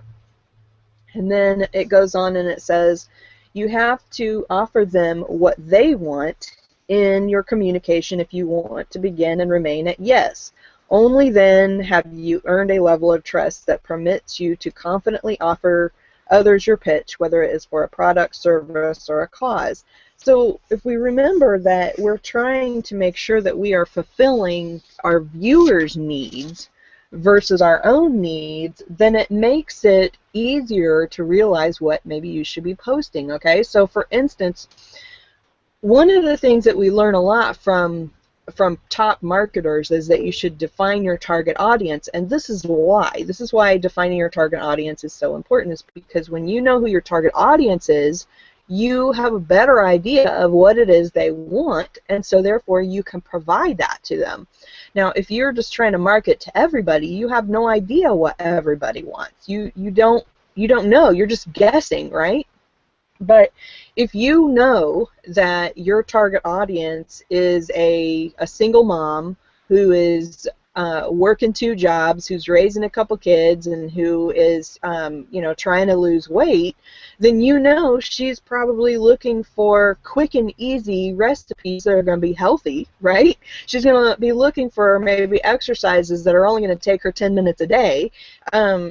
And then it goes on and it says, you have to offer them what they want in your communication if you want to begin and remain at yes. Only then have you earned a level of trust that permits you to confidently offer others your pitch, whether it is for a product, service, or a cause. So if we remember that we're trying to make sure that we are fulfilling our viewers' needs versus our own needs, then it makes it easier to realize what maybe you should be posting, okay? So for instance, one of the things that we learn a lot from top marketers is that you should define your target audience, and this is why. This is why defining your target audience is so important, is because when you know who your target audience is, you have a better idea of what it is they want, and so therefore you can provide that to them. Now, if you're just trying to market to everybody, you have no idea what everybody wants. You don't know. You're just guessing, right? But if you know that your target audience is a single mom who is working 2 jobs, who's raising a couple kids, and who is trying to lose weight, then you know she's probably looking for quick and easy recipes that are going to be healthy, right? She's going to be looking for maybe exercises that are only going to take her 10 minutes a day.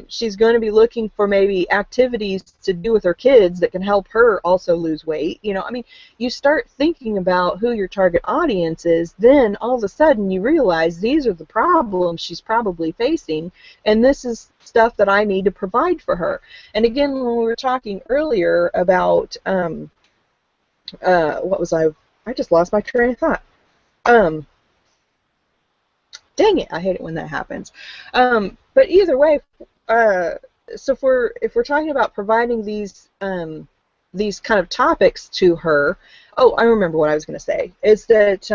She's going to be looking for maybe activities to do with her kids that can help her also lose weight. I mean, you start thinking about who your target audience is, then all of a sudden you realize these are the problems she's probably facing, and this is stuff that I need to provide for her. And again, when we were talking earlier about what was I just lost my train of thought. Dang it, I hate it when that happens. But either way, so if we're talking about providing these kind of topics to her, oh, I remember what I was going to say, is that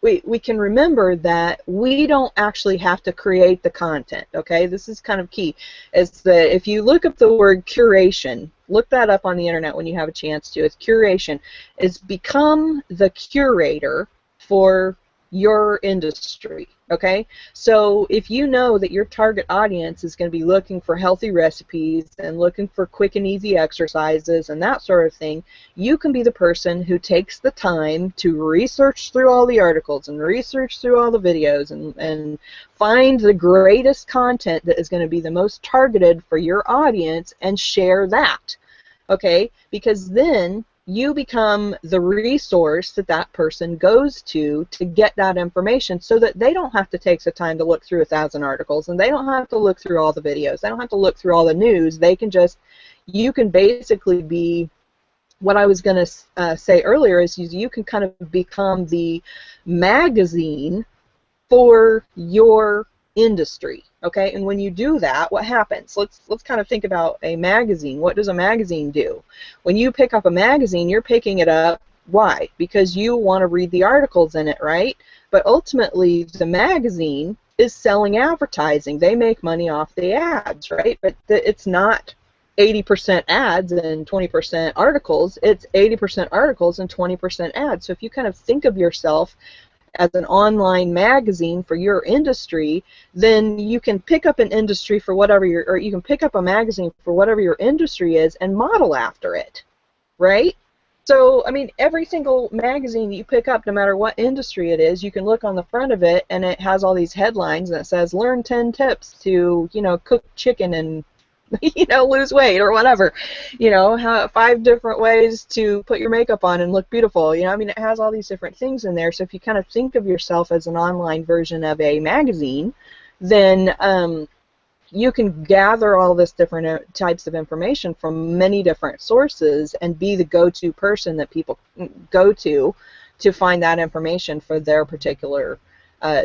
we can remember that we don't actually have to create the content, okay? This is kind of key, is that if you look up the word curation, look that up on the internet when you have a chance to. It's curation. It's become the curator for your industry, okay? So if you know that your target audience is going to be looking for healthy recipes and looking for quick and easy exercises and that sort of thing, you can be the person who takes the time to research through all the articles and research through all the videos and find the greatest content that is going to be the most targeted for your audience and share that, okay? Because then you become the resource that that person goes to get that information, so that they don't have to take the time to look through 1,000 articles, and they don't have to look through all the videos. They don't have to look through all the news. They can just, you can basically be, what I was going to say earlier is you can kind of become the magazine for your industry, okay? And when you do that, what happens? Let's kind of think about a magazine. What does a magazine do? When you pick up a magazine, you're picking it up, why? Because you want to read the articles in it, right? But ultimately, the magazine is selling advertising. They make money off the ads, right? But it's not 80% ads and 20% articles. It's 80% articles and 20% ads. So if you kind of think of yourself as an online magazine for your industry, then you can pick up an industry for whatever or you can pick up a magazine for whatever your industry is and model after it, right? So, I mean, every single magazine that you pick up, no matter what industry it is, you can look on the front of it and it has all these headlines that says, learn 10 tips to, cook chicken and lose weight or whatever, how 5 different ways to put your makeup on and look beautiful. I mean, it has all these different things in there. So if you kind of think of yourself as an online version of a magazine, then you can gather all this different types of information from many different sources and be the go-to person that people go to find that information for their particular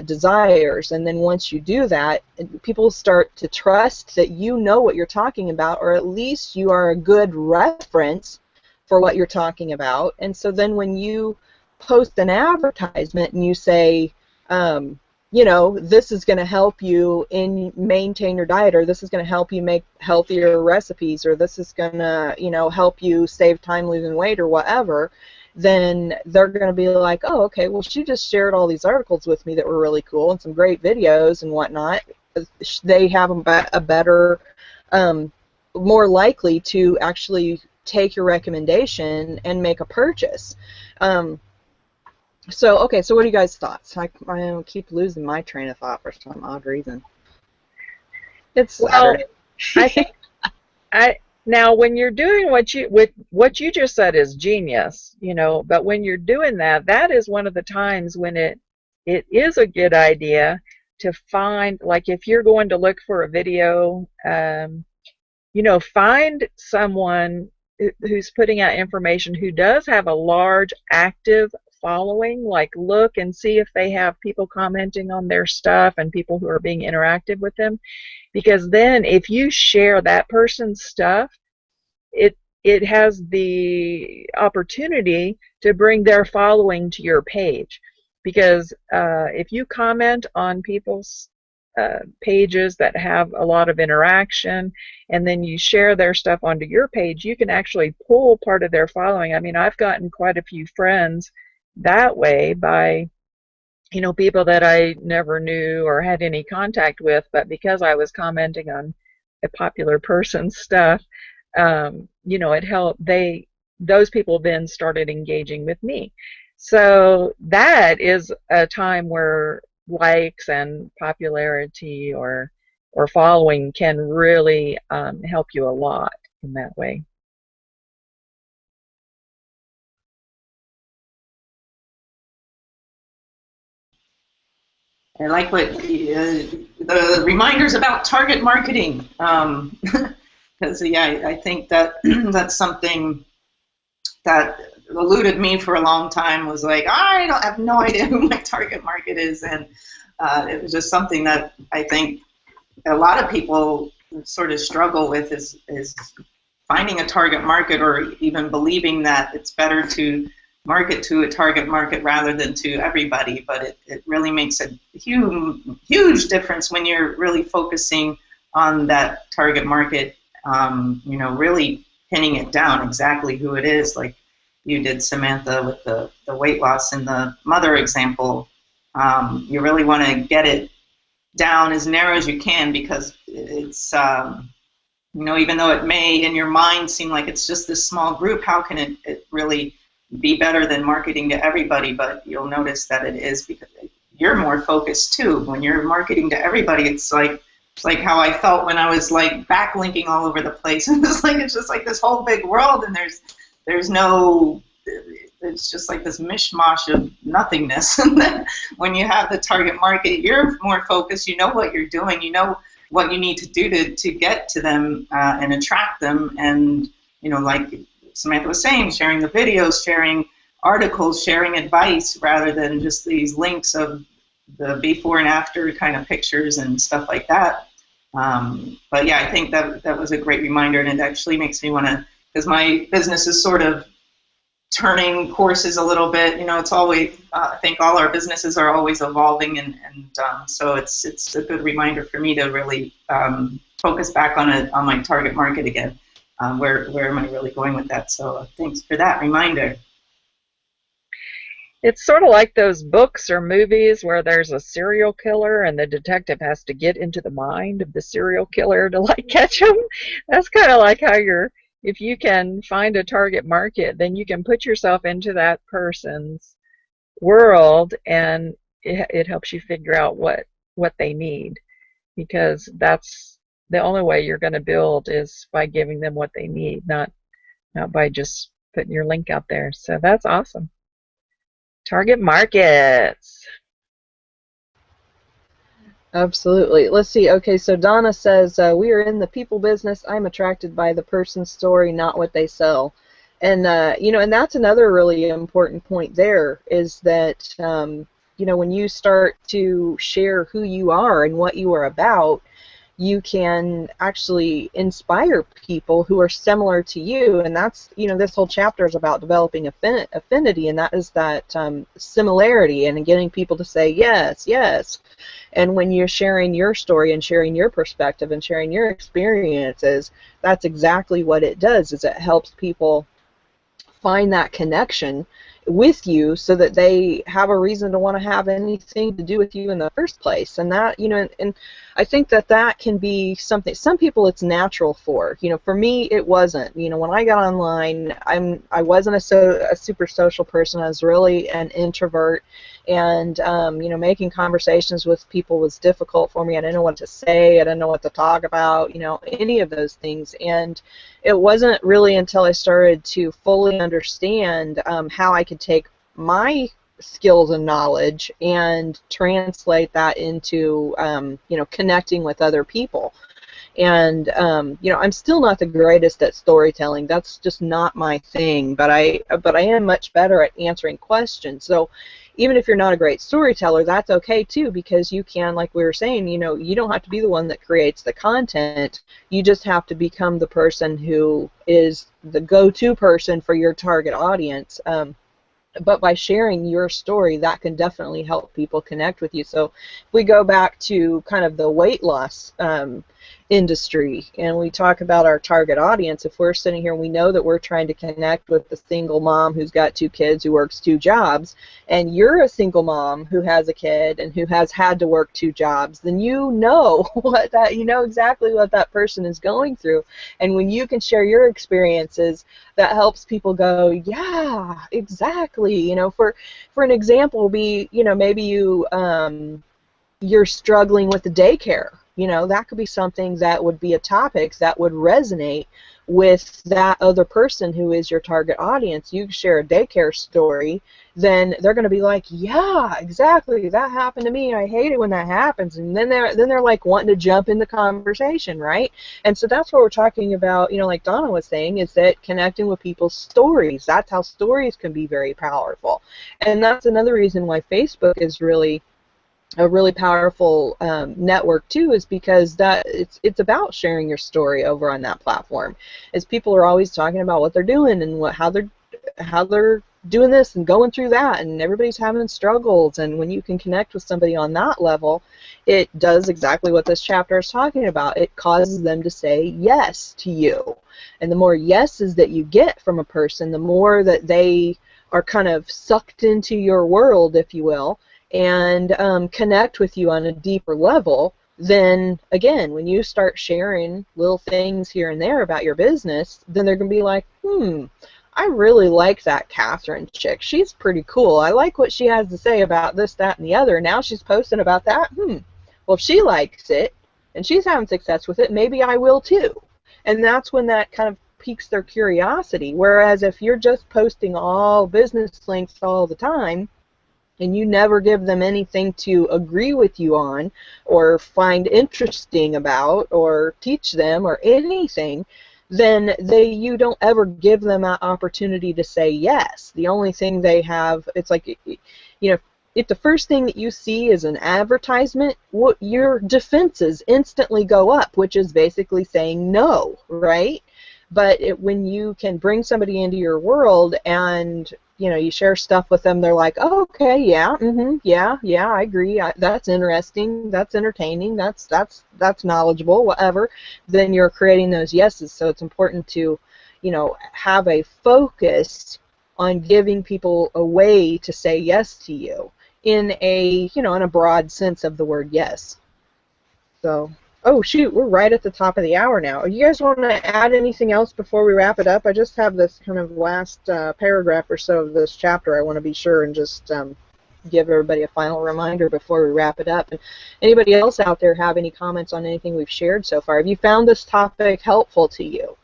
desires. And then once you do that, people start to trust that you know what you're talking about, or at least you are a good reference for what you're talking about. And so then when you post an advertisement and you say, you know, this is going to help you in maintain your diet, or this is going to help you make healthier recipes, or this is going to, you know, help you save time losing weight or whatever, then they're going to be like, oh, okay, well, she just shared all these articles with me that were really cool and some great videos and whatnot. They have a better, more likely to actually take your recommendation and make a purchase. So, okay, so what are you guys' thoughts? I keep losing my train of thought for some odd reason. It's Well, Saturday. I think now when you're doing what you just said is genius, you know, but when you're doing that, that is one of the times when it is a good idea to find, like if you're going to look for a video, you know, find someone who's putting out information who does have a large active following. Like look and see if they have people commenting on their stuff and people who are being interactive with them, because then if you share that person's stuff, it has the opportunity to bring their following to your page. Because if you comment on people's pages that have a lot of interaction, and then you share their stuff onto your page, you can actually pull part of their following. I mean, I've gotten quite a few friends that way by, you know, people that I never knew or had any contact with, but because I was commenting on a popular person's stuff, you know, it helped. Those people then started engaging with me. So that is a time where likes and popularity or following can really help you a lot in that way. I like what the reminders about target marketing. Because yeah, I think that that's something that eluded me for a long time. Was like, I don't have no idea who my target market is, and it was just something that I think a lot of people sort of struggle with is finding a target market, or even believing that it's better to market to a target market rather than to everybody. But it really makes a huge difference when you're really focusing on that target market, you know, really pinning it down exactly who it is, like you did, Samantha, with the weight loss and the mother example. You really want to get it down as narrow as you can, because it's, you know, even though it may in your mind seem like it's just this small group, how can it really be better than marketing to everybody? But you'll notice that it is, because you're more focused too. When you're marketing to everybody, it's like how I felt when I was like backlinking all over the place. It's just like this whole big world, and there's no, it's just like this mishmash of nothingness. And then when you have the target market, you're more focused. You know what you're doing. You know what you need to do to get to them and attract them. And, you know, like Samantha was saying, sharing the videos, sharing articles, sharing advice, rather than just these links of the before and after kind of pictures and stuff like that. But yeah, I think that was a great reminder, and it actually makes me want to, because my business is sort of turning courses a little bit. You know, it's always, I think all our businesses are always evolving, and so it's a good reminder for me to really focus back on my target market again. Where am I really going with that? So thanks for that reminder. It's sort of like those books or movies where there's a serial killer and the detective has to get into the mind of the serial killer to like catch him. That's kind of like how if you can find a target market, then you can put yourself into that person's world, and it helps you figure out what they need, because that's the only way you're going to build is by giving them what they need, not by just putting your link out there. So that's awesome. Target markets. Absolutely. Let's see. Okay, so Donna says, we are in the people business. I'm attracted by the person's story, not what they sell. And, you know, and that's another really important point there, is that, you know, when you start to share who you are and what you are about, you can actually inspire people who are similar to you. And that's, this whole chapter is about developing affinity, and that is that similarity and getting people to say yes, yes. And when you're sharing your story and sharing your perspective and sharing your experiences, that's exactly what it does, is it helps people find that connection with you so that they have a reason to want to have anything to do with you in the first place. And that, and I think that that can be something, some people it's natural for. For me it wasn't. When I got online, I wasn't a super social person. I was really an introvert, and making conversations with people was difficult for me. I didn't know what to say, I didn't know what to talk about, any of those things. And it wasn't really until I started to fully understand how I could take my skills and knowledge and translate that into connecting with other people. And I'm still not the greatest at storytelling. That's just not my thing. But I am much better at answering questions. So even if you're not a great storyteller, that's okay too, because you can, like we were saying, you don't have to be the one that creates the content. You just have to become the person who is the go-to person for your target audience. But by sharing your story, that can definitely help people connect with you. So if we go back to kind of the weight loss industry, and we talk about our target audience, if we're sitting here, we know that we're trying to connect with the single mom who's got 2 kids, who works 2 jobs, and you're a single mom who has a kid and who has had to work 2 jobs, then you know exactly what that person is going through. And when you can share your experiences, that helps people go, yeah, exactly. For an example, maybe you're struggling with the daycare. That could be something that would be a topic that would resonate with that other person who is your target audience. You share a daycare story, then they're going to be like, yeah, exactly, that happened to me. I hate it when that happens. And then they're like wanting to jump in the conversation, right? And so that's what we're talking about, like Donna was saying, is that connecting with people's stories. That's how stories can be very powerful. And that's another reason why Facebook is really a really powerful network too, is because that it's about sharing your story over on that platform. As people are always talking about what they're doing and how they're doing this and going through that, and everybody's having struggles. And when you can connect with somebody on that level, it does exactly what this chapter is talking about. It causes them to say yes to you. And the more yeses that you get from a person, the more that they are kind of sucked into your world, if you will, and connect with you on a deeper level. Then again, when you start sharing little things here and there about your business, then they're going to be like, I really like that Catherine chick. She's pretty cool. I like what she has to say about this, that, and the other. Now she's posting about that. Well, if she likes it and she's having success with it, maybe I will too. And that's when that kind of piques their curiosity. Whereas if you're just posting all business links all the time, and you never give them anything to agree with you on or find interesting about or teach them or anything, then you don't ever give them that opportunity to say yes. The only thing they have, it's like, if the first thing that you see is an advertisement, your defenses instantly go up, which is basically saying no, right? But when you can bring somebody into your world and you share stuff with them, they're like, oh, okay, yeah, yeah, I agree. That's interesting. That's entertaining. That's knowledgeable. Whatever. Then you're creating those yeses. So it's important to, have a focus on giving people a way to say yes to you in a broad sense of the word yes. So. Oh, shoot, we're right at the top of the hour now. You guys want to add anything else before we wrap it up? I just have this kind of last paragraph or so of this chapter I want to be sure and just give everybody a final reminder before we wrap it up. And anybody else out there have any comments on anything we've shared so far? Have you found this topic helpful to you?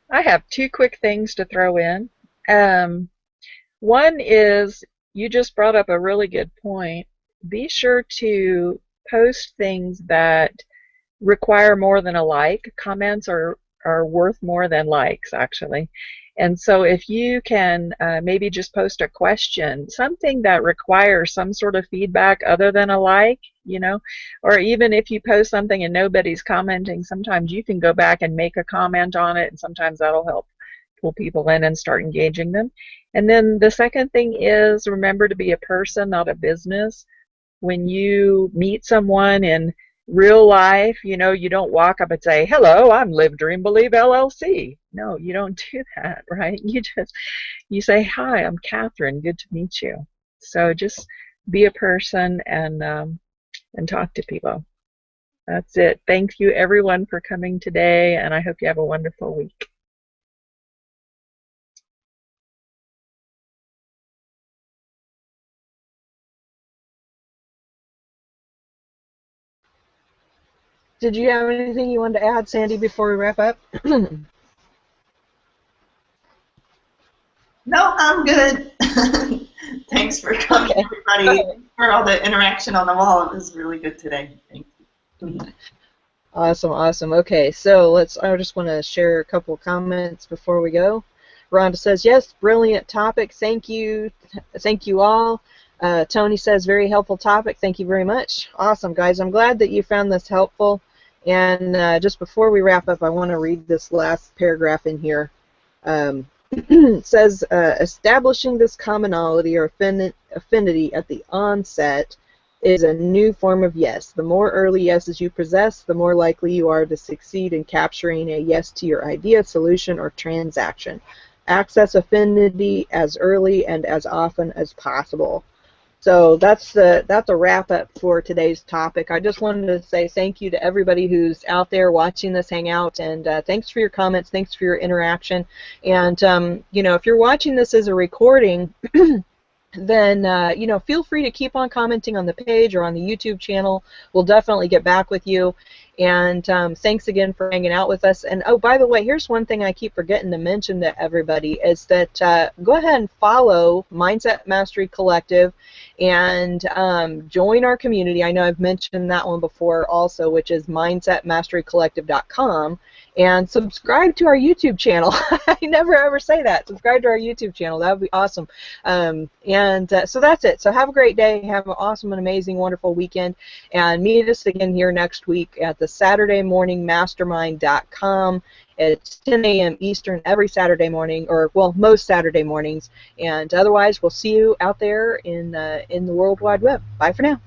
I have 2 quick things to throw in. One is, you just brought up a really good point. Be sure to post things that require more than a like. Comments are worth more than likes, actually. And so if you can maybe just post a question, something that requires some sort of feedback other than a like, you know, or even if you post something and nobody's commenting, sometimes you can go back and make a comment on it, and sometimes that'll help pull people in and start engaging them. And then the second thing is, remember to be a person, not a business. When you meet someone in real life, you know, you don't walk up and say, "Hello, I'm Live Dream Believe LLC." No, you don't do that, right? You say, "Hi, I'm Catherine. Good to meet you." So just be a person and talk to people. That's it. Thank you everyone for coming today, and I hope you have a wonderful week. Did you have anything you wanted to add, Sandy, before we wrap up? No, I'm good. Thanks for coming, Okay. everybody. Thanks for all the interaction on the wall. It was really good today. Thank you. Awesome, awesome. Okay, so I just want to share a couple of comments before we go. Rhonda says, yes, brilliant topic. Thank you all. Tony says, very helpful topic. Thank you very much. Awesome, guys. I'm glad that you found this helpful. And just before we wrap up, I want to read this last paragraph in here. It says, establishing this commonality or affinity at the onset is a new form of yes. The more early yeses you possess, the more likely you are to succeed in capturing a yes to your idea, solution, or transaction. Access affinity as early and as often as possible. So that's a wrap up for today's topic. I just wanted to say thank you to everybody who's out there watching this hangout, and thanks for your comments, thanks for your interaction. And you know, if you're watching this as a recording, then you know, feel free to keep on commenting on the page or on the YouTube channel. We'll definitely get back with you. And thanks again for hanging out with us. And oh, by the way, here's one thing I keep forgetting to mention to everybody is that go ahead and follow Mindset Mastery Collective and join our community. I know I've mentioned that one before also, which is mindsetmasterycollective.com. And subscribe to our YouTube channel. I never ever say that. Subscribe to our YouTube channel. That would be awesome. So that's it. So have a great day. Have an awesome and amazing, wonderful weekend. And meet us again here next week at the Saturday Morning Mastermind.com. It's 10 a.m. Eastern every Saturday morning, or, well, most Saturday mornings. And otherwise, we'll see you out there in the World Wide Web. Bye for now.